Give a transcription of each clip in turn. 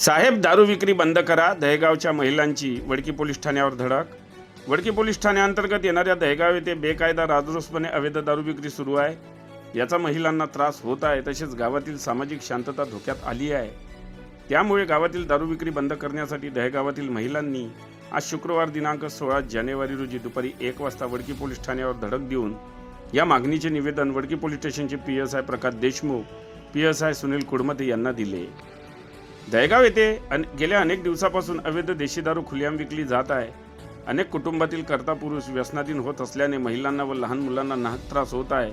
साहेब दारू विक्री बंद करा, दहेगावच्या महिलांची वडकी पोलीस ठाण्यावर धडक। वडकी पोलीस ठाण्याअंतर्गत येणाऱ्या दहेगाव येथे बेकायदा राजरोसपणे अवैध दारू विक्री सुरू आहे। याचा महिलांना त्रास होत आहे, तसेच गावातील सामाजिक शांतता धोक्यात आली आहे। त्यामुळे गावातील दारू विक्री बंद करण्यासाठी दहेगावातील महिलांनी आज शुक्रवार दिनांक 16 जानेवारी रोजी दुपारी 1 वाजता वडकी पोलीस ठाण्यावर धडक देऊन या मागणीचे निवेदन वडकी पोलीस स्टेशनचे PSI प्रकाश देशमुख, PSI सुनील कुडमते यांना दिले। दहेगाव येथे गेल्या अनेक दिवसापासून अवैध देशी दारू खुलेआम विकली जात आहे। अनेक कुटुंबातील कर्ता पुरुष व्यसनाधीन होत असल्याने महिलांना व लहान मुलांना नाहक त्रास होत आहे।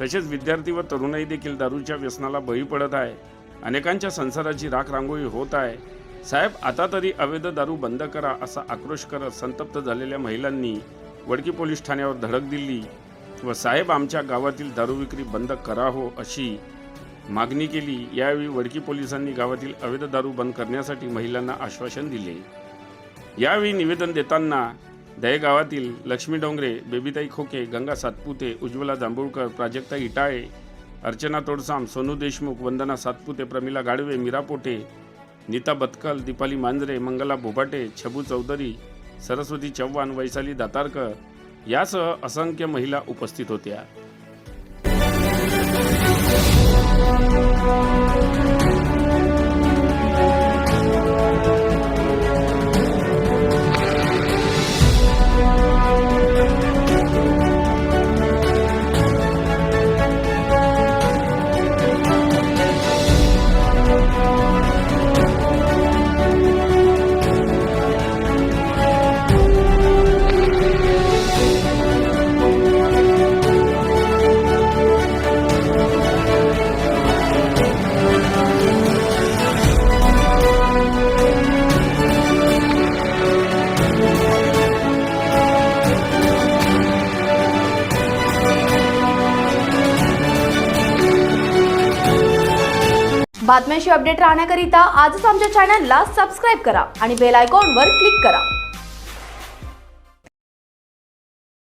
तसेच विद्यार्थी व तरुणाई देखील दारूच्या व्यसनाला बळी पडत आहे। अनेकांच्या संसाराची राखरांगोळी होत आहे। साहेब, आता तरी अवैध दारू बंद करा असा आक्रोश करत संतप्त झालेल्या महिलांनी वडकी पोलीस ठाण्यावर धडक दिली व साहेब आमच्या गावातील दारू विक्री बंद करा हो अशी मागणी केली। यावेळी वडकी पोलिसांनी गावातील अवैध दारू बंद करण्यासाठी महिलांना आश्वासन दिले। यावेळी निवेदन देताना दहेगावातील लक्ष्मी डोंगरे, बेबीताई खोके, गंगा सातपुते, उज्ज्वला जांभूळकर, प्राजक्ता इटाळे, अर्चना तोडसाम, सोनू देशमुख, वंदना सातपुते, प्रमिला गाडवे, मीरा पोटे, नीता बतकल, दीपाली मांजरे, मंगला बोभाटे, छबू चौधरी, सरस्वती चव्हाण, वैशाली दातारकर यासह असंख्य महिला उपस्थित होत्या। बातम्यांशी अपडेट राहण्याकरिता आजच आमच्या चॅनलला सबस्क्राईब करा आणि बेल आयकॉनवर क्लिक करा।